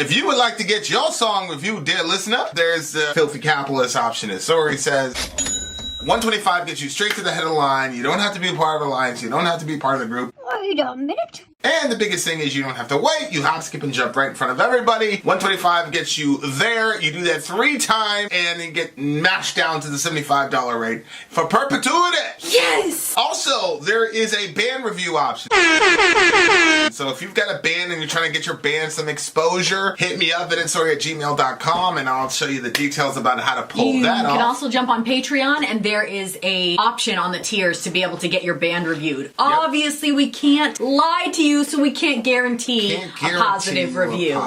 If you would like to get your song reviewed, dear listener, there's the Filthy Capitalist option. As Sori says, $125 gets you straight to the head of the line. You don't have to be a part of the alliance. You don't have to be part of the group. Wait a minute. And the biggest thing is you don't have to wait. You hop, skip, and jump right in front of everybody. $125 gets you there. You do that 3 times, and you get mashed down to the $75 rate for perpetuity. Yes! Also, there is a band review option. So if you've got a band and you're trying to get your band some exposure, hit me up at villageXchange@gmail.com, and I'll show you the details about how to pull that off. You can also jump on Patreon, and there is a option on the tiers to be able to get your band reviewed. Obviously, we can't lie to you, so we can't guarantee a positive review.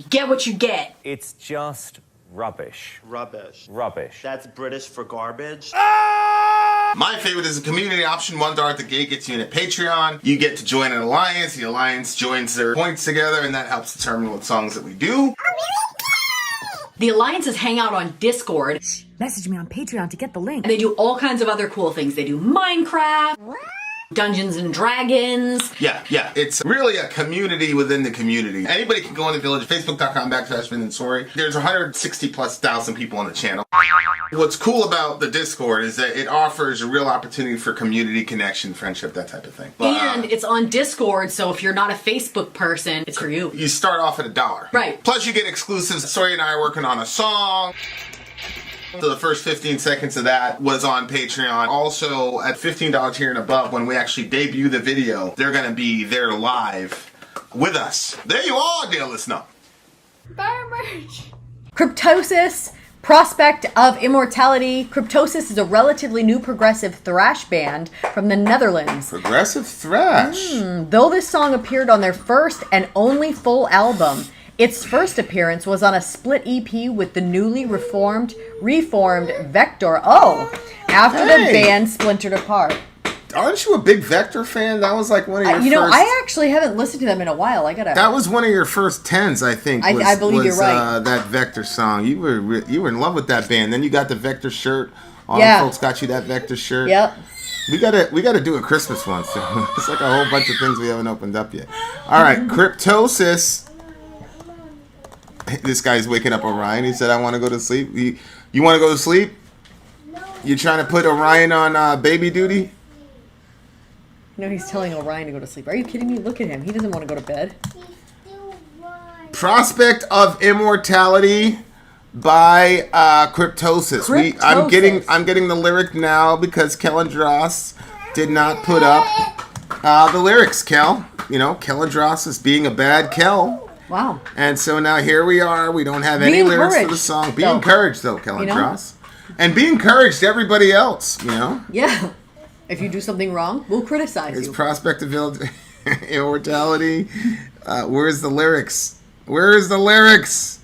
Get what you get. It's just rubbish. Rubbish. Rubbish. That's British for garbage. My favorite is the community option. $1 at the gate gets you in at Patreon. You get to join an alliance. The alliance joins their points together, and that helps determine what songs that we do. The alliances hang out on Discord. Message me on Patreon to get the link. They do all kinds of other cool things. They do Minecraft, Dungeons and Dragons. Yeah. It's really a community within the community. Anybody can go on the village, facebook.com/Vin and Sori. There's 160,000+ people on the channel. What's cool about the Discord is that it offers a real opportunity for community connection, friendship, that type of thing. And it's on Discord, so if you're not a Facebook person, it's for you. You start off at $1. Right. Plus you get exclusives. Sori and I are working on a song. So the first 15 seconds of that was on Patreon. Also, at $15 tier and above, when we actually debut the video, they're going to be there live with us. There you are, dear listener. Buy merch. Cryptosis, prospect of Immortality. Cryptosis is a relatively new progressive thrash band from the Netherlands. Progressive thrash. Though this song appeared on their first and only full album, its first appearance was on a split EP with the newly reformed Vector. After the band splintered apart. Aren't you a big Vector fan? That was like one of your first... I actually haven't listened to them in a while. That was one of your first 10s, I think. I believe you're right. That Vector song. You were in love with that band. Then you got the Vector shirt. All the folks got you that Vector shirt. Yep. We gotta do a Christmas one soon. It's like a whole bunch of things we haven't opened up yet. All right, Cryptosis. This guy's waking up Orion. He said, "I want to go to sleep." You want to go to sleep? No. You trying to put Orion on baby duty? No, he's telling Orion to go to sleep. Are you kidding me? Look at him. He doesn't want to go to bed. Prospect of Immortality by Cryptosis. I'm getting the lyric now because Kellandros did not put up the lyrics. Kel, Kellandros is being a bad Kel. Wow. And so now here we are. We don't have any lyrics for the song. Be encouraged, though, Kellandros. And be encouraged to everybody else, Yeah. If you do something wrong, we'll criticize you. It's Prospect of Immortality. Where's the lyrics? Where is the lyrics?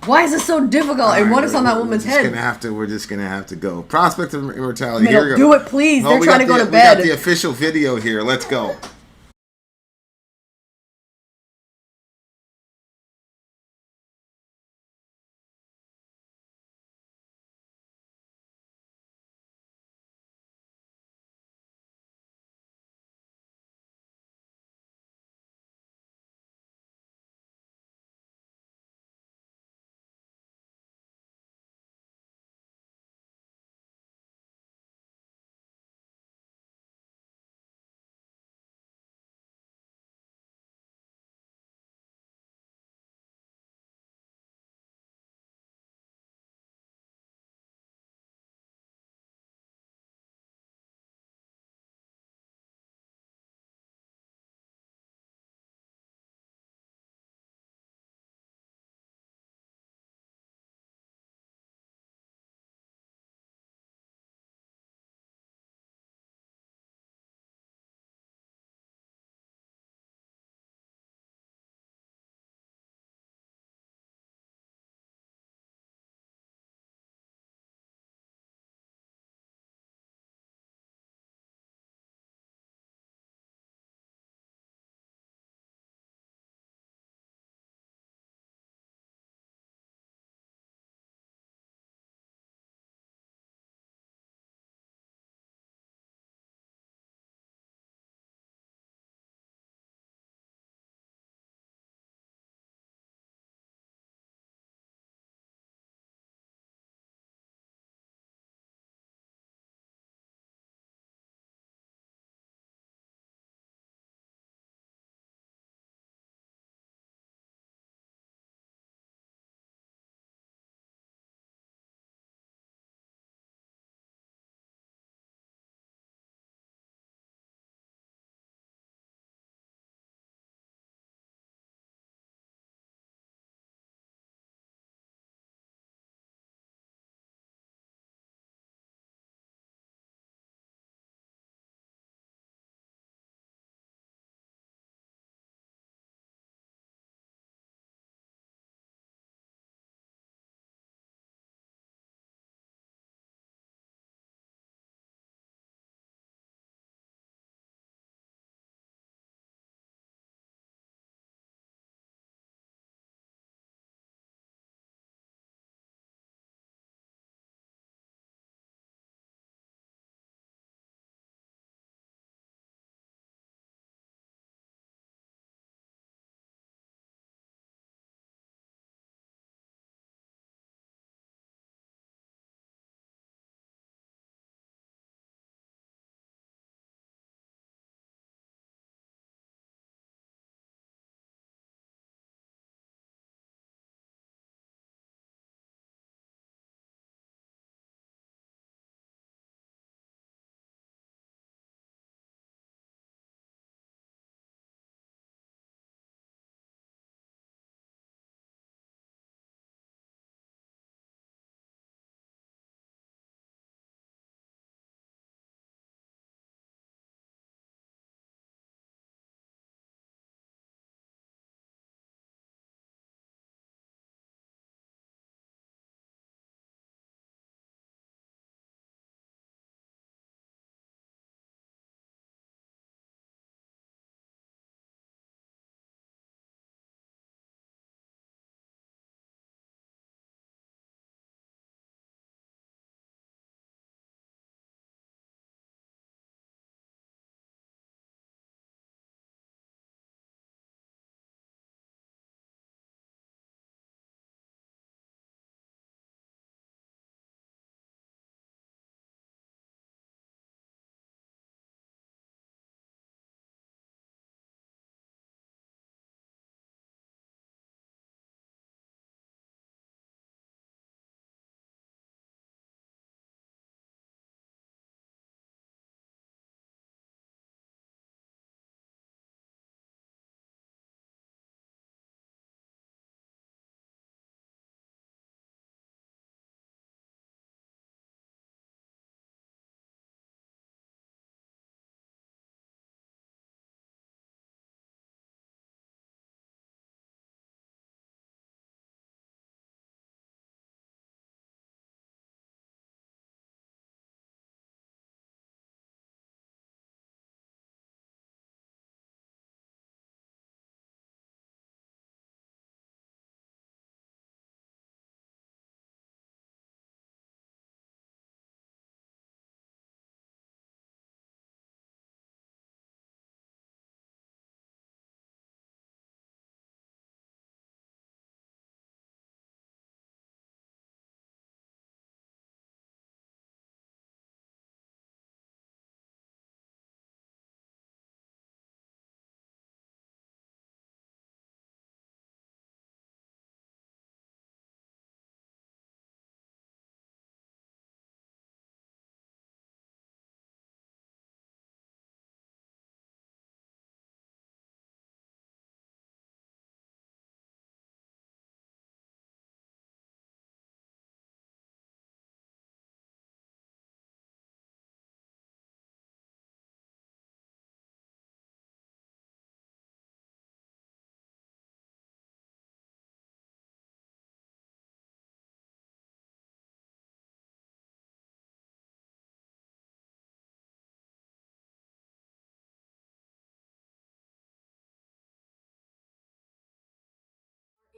Why is it so difficult? And what is on that woman's head? We're just going to have to go. Prospect of Immortality. Here we go. Do it, please. They're trying to go to bed. We got the official video here. Let's go.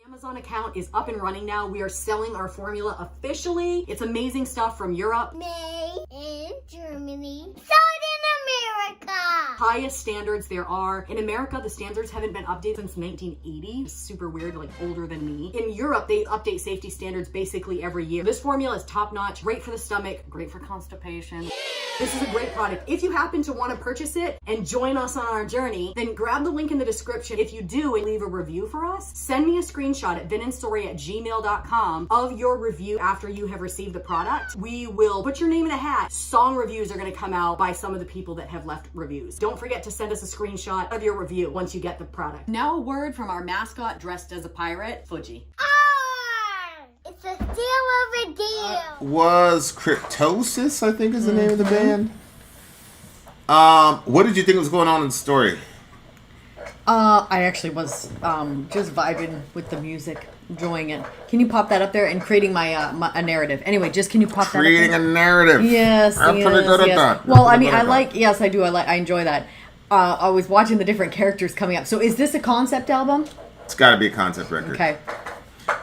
Amazon account is up and running now. We are selling our formula officially. It's amazing stuff from Europe. Made in Germany. Sold in America. Highest standards there are. In America, the standards haven't been updated since 1980. It's super weird, like older than me. In Europe, they update safety standards basically every year. This formula is top notch, great for the stomach, great for constipation. This is a great product. If you happen to want to purchase it and join us on our journey, then grab the link in the description. If you do and leave a review for us, send me a screenshot at vinandsori@gmail.com of your review after you have received the product. We will put your name in a hat. Song reviews are going to come out by some of the people that have left reviews. Don't forget to send us a screenshot of your review once you get the product. Now a word from our mascot dressed as a pirate, Fuji. It's a steal of a deal. Was Cryptosis, I think is the name of the band. What did you think was going on in the story? I actually was just vibing with the music, enjoying it. Can you pop that up there and creating a narrative? Anyway, just can you pop that up there? Creating a narrative. Yes, I'm yes, pretty good at yes. that. Well, I mean, yes, I do. I enjoy that. I was watching the different characters coming up. So is this a concept album? It's got to be a concept record. Okay.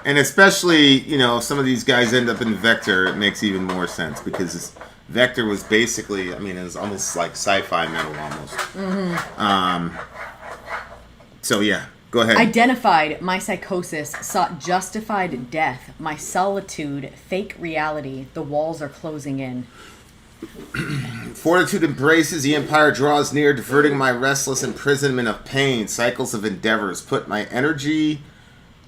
And especially, you know, if some of these guys end up in Vector, it makes even more sense because Vector was basically, I mean, it was almost like sci-fi metal almost. Mm-hmm. So yeah, go ahead. Identified my psychosis, sought justified death, my solitude, fake reality. The walls are closing in. Fortitude embraces, the empire draws near, diverting my restless imprisonment of pain. Cycles of endeavors put my energy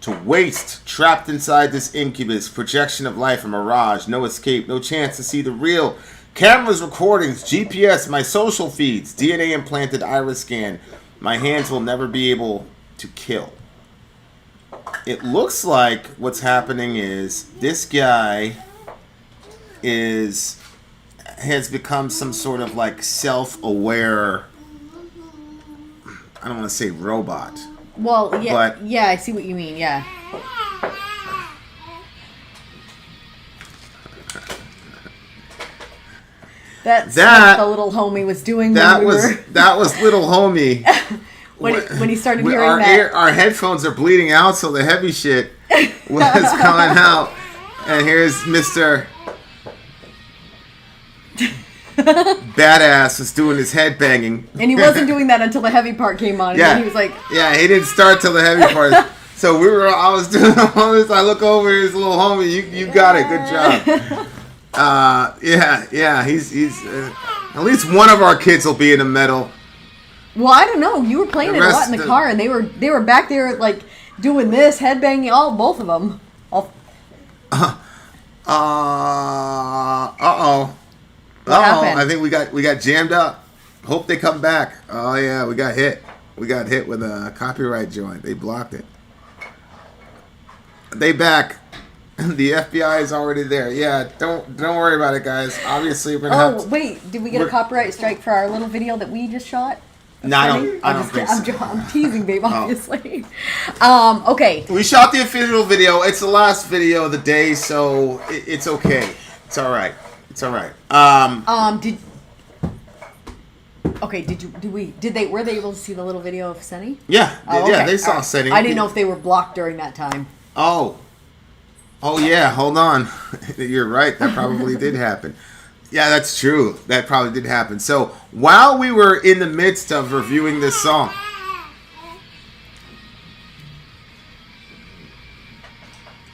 to waste, trapped inside this incubus, projection of life, a mirage, no escape, no chance to see the real. Cameras, recordings, GPS, my social feeds, DNA implanted iris scan. My hands will never be able to kill. It looks like what's happening is this guy has become some sort of like self-aware, I don't want to say robot. Well, yeah, But- yeah, I see what you mean. Yeah. That's That- what the little homie was doing That when we was were that was little homie. when he started We- hearing our that. our headphones are bleeding out, so the heavy shit was coming out. And here's Mr. Badass was doing his head banging. And he wasn't doing that until the heavy part came on. And Yeah, then he was like, yeah, he didn't start till the heavy part. So I was doing all this. I look over, his little homie. You got it. Good job. Yeah. He's at least one of our kids will be in a medal. well, I don't know. You were playing The it a lot rest in the of- car, and they were back there like doing this, headbanging, both of them. happened? I think we got jammed up. Hope they come back. Oh yeah, we got hit. We got hit with a copyright joint. They blocked it. They back. The FBI is already there. Yeah, don't worry about it, guys. Obviously, we're gonna have. Wait, did we get a we're- copyright strike for our little video that we just shot? No, I don't think so. I'm teasing, babe. Oh. Obviously. Okay. We shot the official video. It's the last video of the day, so it's okay. It's all right. It's all right. Were they able to see the little video of Senny? Yeah, Oh, yeah, okay. they saw All right. Senny. I didn't know if they were blocked during that time. Oh yeah. Hold on. You're right. That probably did happen. Yeah, that's true. That probably did happen. So while we were in the midst of reviewing this song,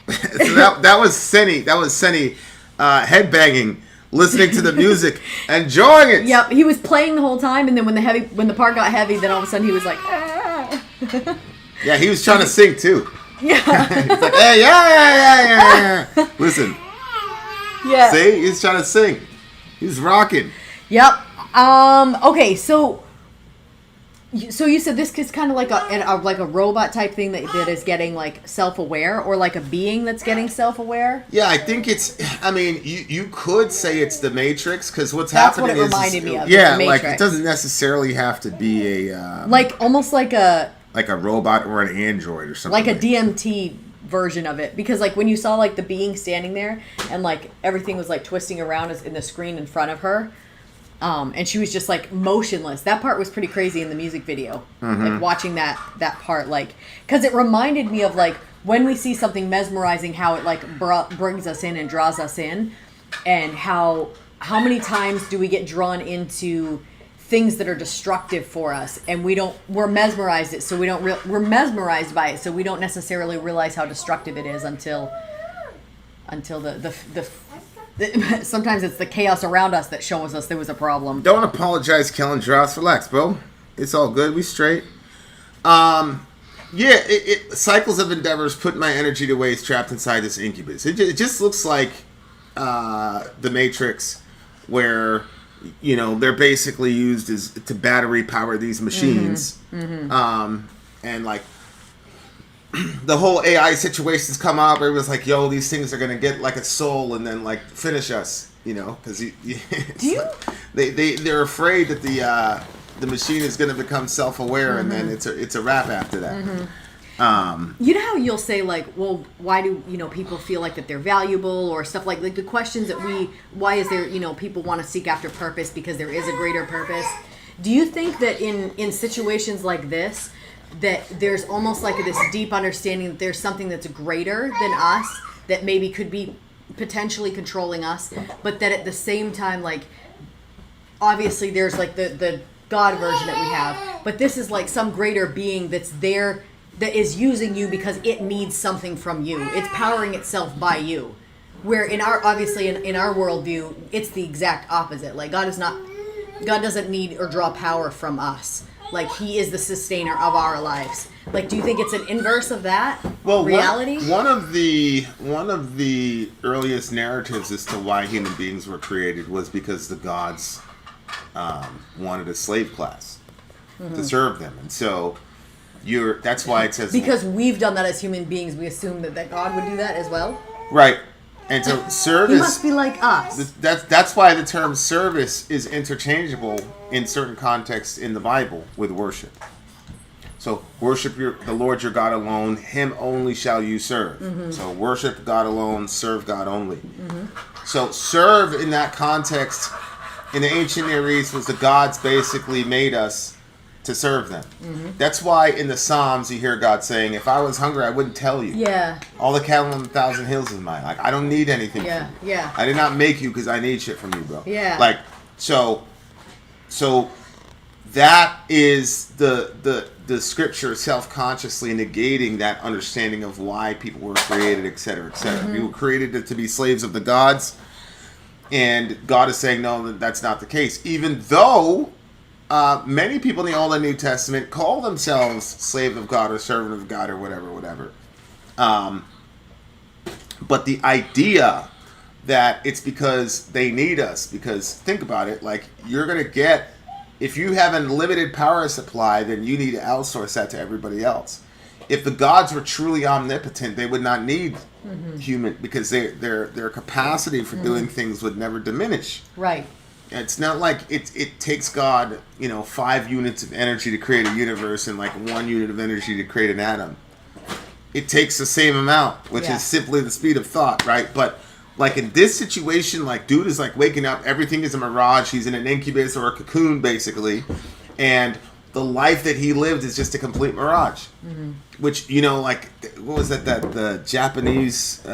so that was Senny. That was Senny headbanging, listening to the music, enjoying it. Yep, he was playing the whole time, and then when the part got heavy, then all of a sudden he was like, ah. Yeah, he was trying to sing too. Yeah. He's like, hey, yeah. Listen, Yeah. see, he's trying to sing. He's rocking. Yep. Okay, so you said this is kind of like a robot type thing that is getting like self-aware, or like a being that's getting self-aware. Yeah, I think it's. I mean, you could say it's the Matrix because what's That's happening what it is. reminded me of, Yeah, the like Matrix. it doesn't necessarily have to be a Like almost like a robot or an android or something. like a DMT version of it, because like when you saw like the being standing there and like everything was like twisting around in the screen in front of her, And she was just like motionless. That part was pretty crazy in the music video. Like watching that part, like, because it reminded me of like when we see something mesmerizing, how it like brings us in and draws us in, and how many times do we get drawn into things that are destructive for us, and we're mesmerized we're mesmerized by it, so we don't necessarily realize how destructive it is until sometimes it's the chaos around us that shows us there was a problem. Don't apologize, Kellen Dross. Relax, bro. It's all good. We straight. Cycles of endeavors put my energy to waste, trapped inside this incubus. It just looks like the Matrix, where they're basically used as to battery power these machines. And like the whole AI situations come up, everyone's like, yo, these things are gonna get like a soul and then like finish us, because they're afraid that the machine is gonna become self-aware, and then it's a wrap after that. You know how you'll say like, well, why do people feel like that they're valuable or stuff like the questions that why is there people want to seek after purpose, because there is a greater purpose. Do you think that in situations like this that there's almost like this deep understanding that there's something that's greater than us that maybe could be potentially controlling us, but that at the same time, like, obviously there's like the God version that we have, but this is like some greater being that's there, that is using you because it needs something from you. It's powering itself by you. Where in our worldview, it's the exact opposite. Like God doesn't need or draw power from us. Like He is the sustainer of our lives. Like, do you think it's an inverse of that reality? One of the earliest narratives as to why human beings were created was because the gods wanted a slave class to serve them, and so that's why it says, because we've done that as human beings, we assume that God would do that as well, right? And so service, He must be like us. That's why the term service is interchangeable in certain contexts in the Bible with worship. So worship the Lord your God alone; Him only shall you serve. So worship God alone, serve God only. So serve in that context in the ancient Near East was the gods basically made us to serve them. That's why in the Psalms you hear God saying, if I was hungry, I wouldn't tell you. Yeah. All the cattle on 1,000 hills is mine. Like, I don't need anything from you. Yeah. I did not make you because I need shit from you, bro. Yeah. Like, so that is the scripture self-consciously negating that understanding of why people were created, et cetera, et cetera. We were created to be slaves of the gods, and God is saying, no, that's not the case. Even though many people in the Old and New Testament call themselves slave of God or servant of God or whatever. But the idea that it's because they need us, because think about it, like you're going to get, if you have a limited power supply, then you need to outsource that to everybody else. If the gods were truly omnipotent, they would not need human, because their capacity for doing things would never diminish. Right. It's not like it takes God, 5 units of energy to create a universe and like 1 unit of energy to create an atom. It takes the same amount, which is simply the speed of thought, right? But like in this situation, like dude is like waking up, everything is a mirage. He's in an incubus or a cocoon basically, and the life that he lived is just a complete mirage. Which like what was that the Japanese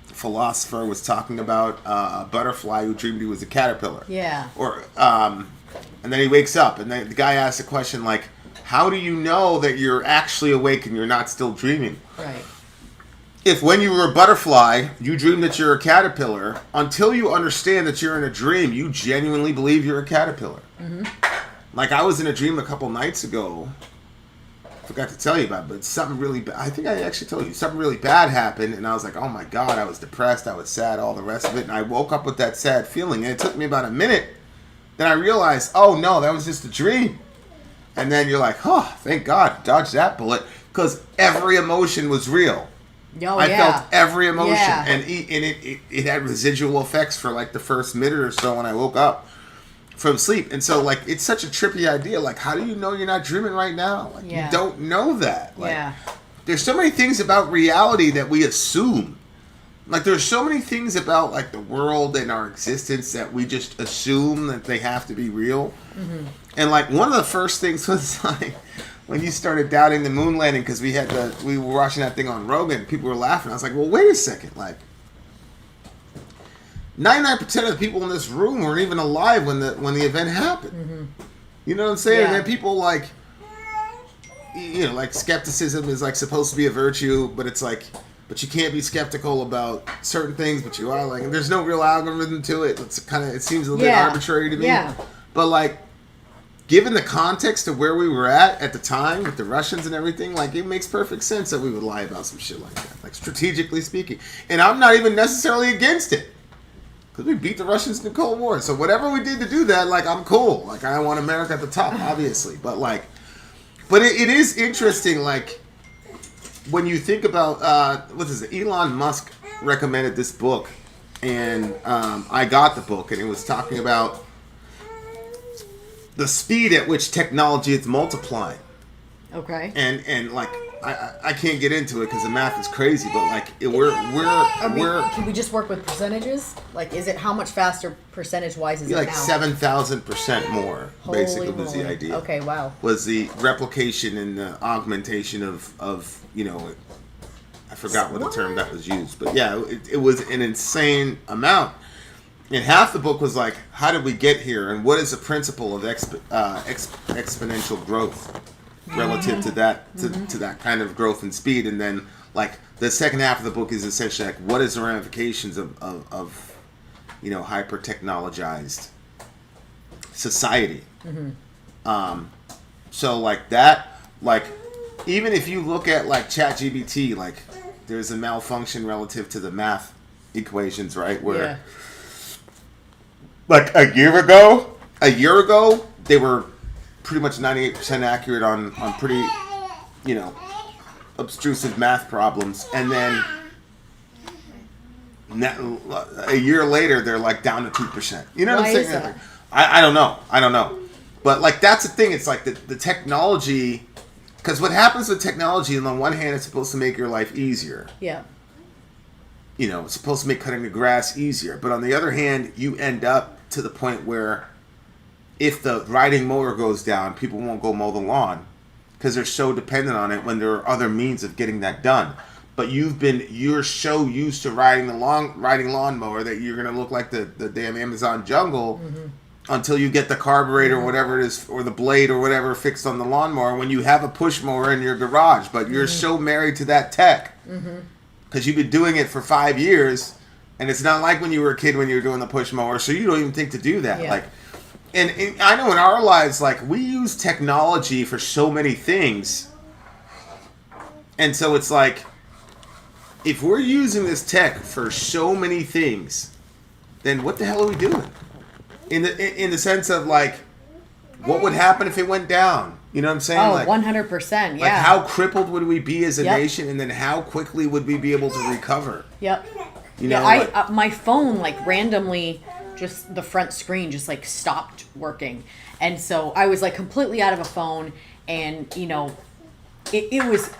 philosopher was talking about, a butterfly who dreamed he was a caterpillar. Yeah. Or and then he wakes up, and then the guy asks a question like, how do you know that you're actually awake and you're not still dreaming? Right. If when you were a butterfly, you dream that you're a caterpillar, until you understand that you're in a dream, you genuinely believe you're a caterpillar. Like I was in a dream a couple nights ago. Forgot to tell you about it, but something really bad. I think I actually told you. Something really bad happened, and I was like, oh my God, I was depressed, I was sad, all the rest of it, and I woke up with that sad feeling, and it took me about a minute. Then I realized, oh no, that was just a dream. And then you're like, oh, thank God, dodged that bullet, because every emotion was real. I felt every emotion, and it had residual effects for like the first minute or so when I woke up from sleep. And so like it's such a trippy idea. Like, how do you know you're not dreaming right now? Like you don't know that. Like, there's so many things about reality that we assume like there's so many things about like the world and our existence that we just assume that they have to be real. And like one of the first things was like when you started doubting the moon landing because we were watching that thing on Rogan, people were laughing. I was like, well, wait a second, like 99% of the people in this room weren't even alive when the event happened. You know what I'm saying? Yeah. And then people like, you know, like skepticism is like supposed to be a virtue, but it's like, but you can't be skeptical about certain things, but you are like, and there's no real algorithm to it. It's kind of, it seems a little bit arbitrary to me. Yeah. But like, given the context of where we were at the time with the Russians and everything, like it makes perfect sense that we would lie about some shit like that, like strategically speaking. And I'm not even necessarily against it. Because we beat the Russians in the Cold War. So whatever we did to do that, like, I'm cool. Like, I want America at the top, obviously. But, like, but it is interesting, like, when you think about, what is it? Elon Musk recommended this book. And I got the book. And it was talking about the speed at which technology is multiplying. Okay. And like, I can't get into it because the math is crazy, but like Can we just work with percentages? Like, is it how much faster percentage-wise is it like now? 7,000% more. Holy basically was the moly. idea. Okay, wow. Was the replication and the augmentation of you know, I forgot what the term that was used, but yeah, it was an insane amount. And half the book was like, how did we get here, and what is the principle of exponential growth relative to that to that kind of growth and speed. And then like the second half of the book is essentially like, what is the ramifications of you know, hyper technologized society. So like that, like even if you look at like ChatGPT, like there's a malfunction relative to the math equations, right? Where like a year ago they were pretty much 98% accurate on pretty, you know, obtrusive math problems, and then a year later they're like down to 2%. You know what I'm saying? That? I don't know, but like that's the thing. It's like the technology, because what happens with technology, on the one hand, it's supposed to make your life easier. Yeah. You know, it's supposed to make cutting the grass easier, but on the other hand, you end up to the point where if the riding mower goes down, people won't go mow the lawn because they're so dependent on it when there are other means of getting that done. But you're so used to riding lawnmower that you're gonna look like the damn Amazon jungle until you get the carburetor or whatever it is, or the blade or whatever fixed on the lawnmower when you have a push mower in your garage. But you're so married to that tech because you've been doing it for 5 years, and it's not like when you were a kid when you were doing the push mower, so you don't even think to do that. Yeah. Like. And I know in our lives, like, we use technology for so many things. And so it's like, if we're using this tech for so many things, then what the hell are we doing? In the sense of, like, what would happen if it went down? You know what I'm saying? Oh, like, 100%, yeah. Like, how crippled would we be as a Yep. nation, and then how quickly would we be able to recover? Yep. You know, yeah, like, my phone, like, randomly, just the front screen just, like, stopped working. And so I was, like, completely out of a phone, and, you know, it was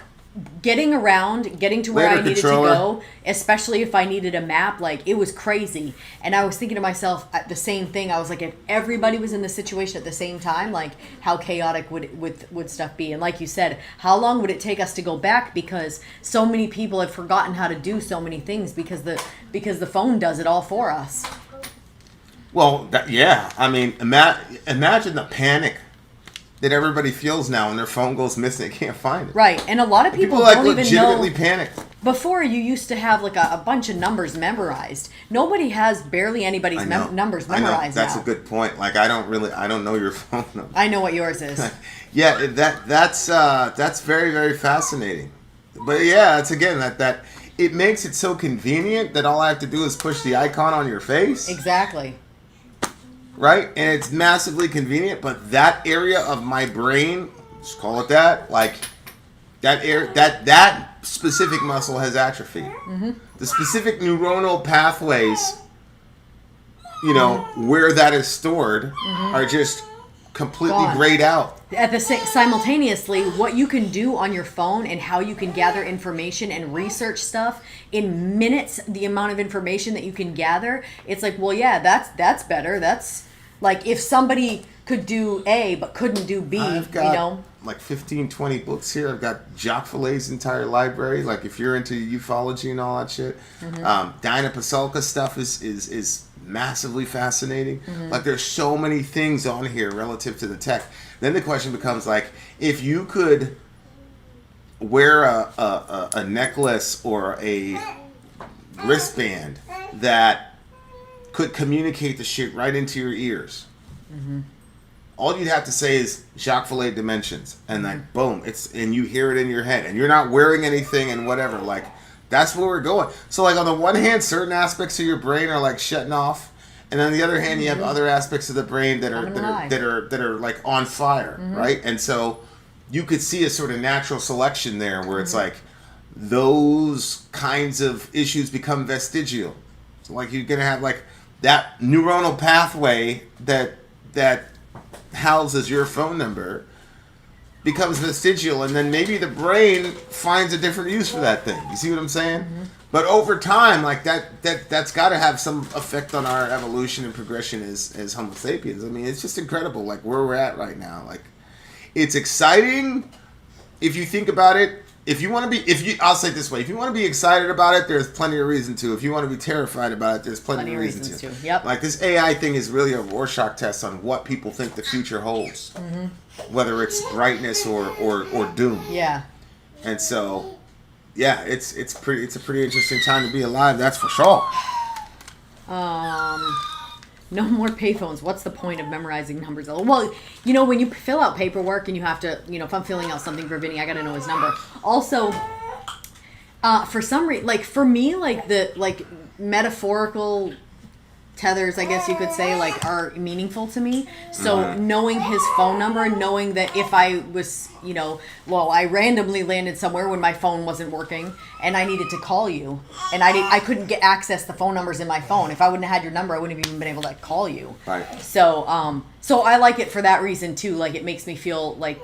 getting around, getting to where Later, I needed controller. to go, especially if I needed a map, like, it was crazy. And I was thinking to myself the same thing. I was like, if everybody was in the situation at the same time, like, how chaotic would stuff be? And like you said, how long would it take us to go back? Because so many people have forgotten how to do so many things because the phone does it all for us. well, yeah. I mean, imagine the panic that everybody feels now when their phone goes missing. They can't find it. Right, and a lot of people like don't even know. legitimately panicked. Before, you used to have like a bunch of numbers memorized. Nobody has barely anybody's I know. numbers I know. memorized That's now. a good point. Like, I don't know your phone number. I know what yours is. Yeah, that's very, very fascinating. But yeah, it's again that it makes it so convenient that all I have to do is push the icon on your face. Exactly. Right? And it's massively convenient, but that area of my brain, just call it that, like that specific muscle has atrophied. Mm-hmm. The specific neuronal pathways, you know, where that is stored are just completely Gone. grayed out. At the simultaneously, what you can do on your phone and how you can gather information and research stuff in minutes, the amount of information that you can gather, it's like, well, yeah, that's better. That's like if somebody could do A but couldn't do B, I've got you know. like 15, 20 books here. I've got Jacques Fillet's entire library. Like if you're into ufology and all that shit, Dinah Pasulka stuff is massively fascinating. Like there's so many things on here relative to the tech. Then the question becomes like, if you could wear a necklace or a wristband that could communicate the shit right into your ears. All you'd have to say is Jacques Fillet Dimensions, and like boom, and you hear it in your head, and you're not wearing anything and whatever. Like that's where we're going. So like on the one hand, certain aspects of your brain are like shutting off, and on the other hand, you have other aspects of the brain that are like on fire, right? And so you could see a sort of natural selection there, where it's like those kinds of issues become vestigial. So like you're gonna have like that neuronal pathway that houses your phone number becomes vestigial, and then maybe the brain finds a different use for that thing. You see what I'm saying? But over time, like that's got to have some effect on our evolution and progression as Homo sapiens. I mean, it's just incredible, like where we're at right now. Like, it's exciting if you think about it. If you want to be, I'll say it this way: if you want to be excited about it, there's plenty of reason to. If you want to be terrified about it, there's plenty of reasons to. Yep. Like this AI thing is really a Rorschach test on what people think the future holds, whether it's brightness or doom. Yeah. And so, yeah, it's a pretty interesting time to be alive. That's for sure. No more payphones. What's the point of memorizing numbers? Well, you know, when you fill out paperwork and you have to, you know, if I'm filling out something for Vinny, I got to know his number. Also, for some reason, like for me, like the metaphorical tethers, I guess you could say, like are meaningful to me. So knowing his phone number, knowing that if I was, you know, well, I randomly landed somewhere when my phone wasn't working and I needed to call you, and I couldn't access the phone numbers in my phone. If I wouldn't have had your number, I wouldn't have even been able to call you. Right. So so I like it for that reason too. Like it makes me feel like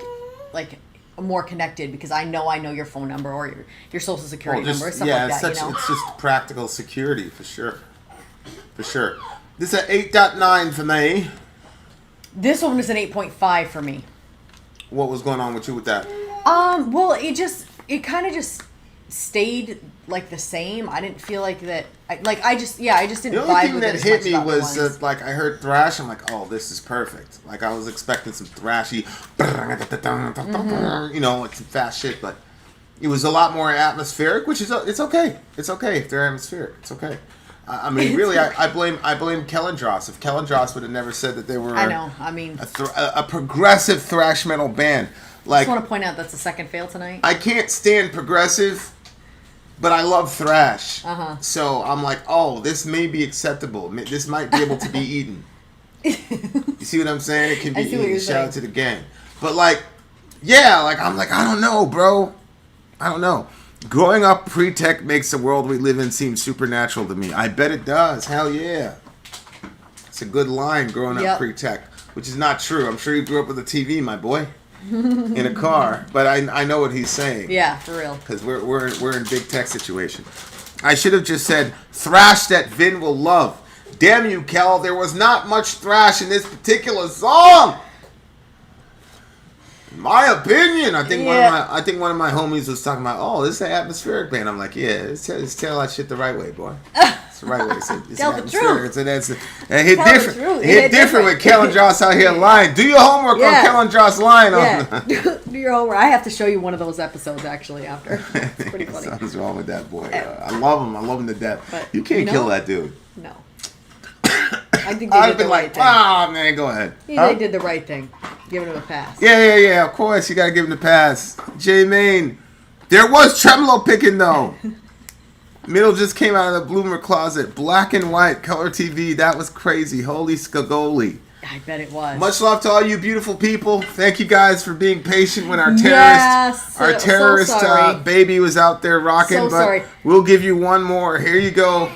more connected because I know your phone number or your social security number or something like that. It's just practical security for sure. For sure. This is an 8.9 for me. This one was an 8.5 for me. What was going on with you with that? Well, it kind of just stayed like the same. I didn't feel like that. I just didn't vibe with it. The only thing that as hit much me about the was ones. like I heard thrash. I'm like, oh, this is perfect. Like I was expecting some thrashy, you know, like some fast shit, but it was a lot more atmospheric, which is it's okay. It's okay if they're atmospheric. It's okay. I mean, really, I blame Kellendross. If Kellendross would have never said that they were, I know. I mean, a progressive thrash metal band. Like, I just want to point out that's the second fail tonight. I can't stand progressive, but I love thrash. So I'm like, oh, this may be acceptable. This might be able to be eaten. You see what I'm saying? It can be eaten. Shout out to the gang. But like, yeah, like I'm like, I don't know, bro. I don't know. Growing up pre-tech makes the world we live in seem supernatural to me. I bet it does. Hell yeah. It's a good line, growing up pre-tech, which is not true. I'm sure you grew up with a TV, my boy, in a car. But I know what he's saying. Yeah, for real. Because we're in big tech situation. I should have just said, thrash that Vin will love. Damn you, Kel. There was not much thrash in this particular song. In my opinion, I think one of my homies was talking about, oh, this is an atmospheric band. I'm like, yeah, let's tell that shit the right way, boy. It's the right way. It's tell the truth. It hit different with Kellen Joss out here lying. Do your homework on Kellen Joss lying. Yeah, do your homework. I have to show you one of those episodes actually after. It's pretty funny. Something's wrong with that boy. I love him. I love him to death. But, you can't kill that dude. No. I think they did the right thing. Ah, man, go ahead. They did the right thing. Giving him a pass. Yeah. Of course, you gotta give him the pass. J Maine. There was tremolo picking though. Middle just came out of the bloomer closet. Black and white color TV. That was crazy. Holy skagoli. I bet it was. Much love to all you beautiful people. Thank you guys for being patient when our terrorist baby was out there rocking. But we'll give you one more. Here you go.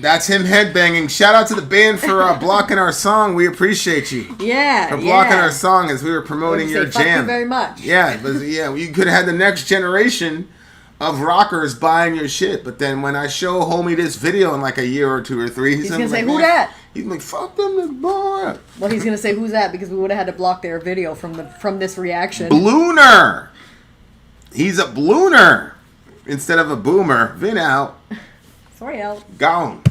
That's him headbanging. Shout out to the band for blocking our song. We appreciate you. Yeah. For blocking our song as we were promoting your Thank jam. you very much. Yeah, but you could have had the next generation of rockers buying your shit. But then when I show homie this video in like a year or 2 or 3, He's gonna say, "Who that?" He's like, "Fuck them, boy." Well, he's gonna say, "Who's that?" Because we would have had to block their video from this reaction. Blooner. He's a blooner instead of a boomer. Vin out. Sorry, out. Gone.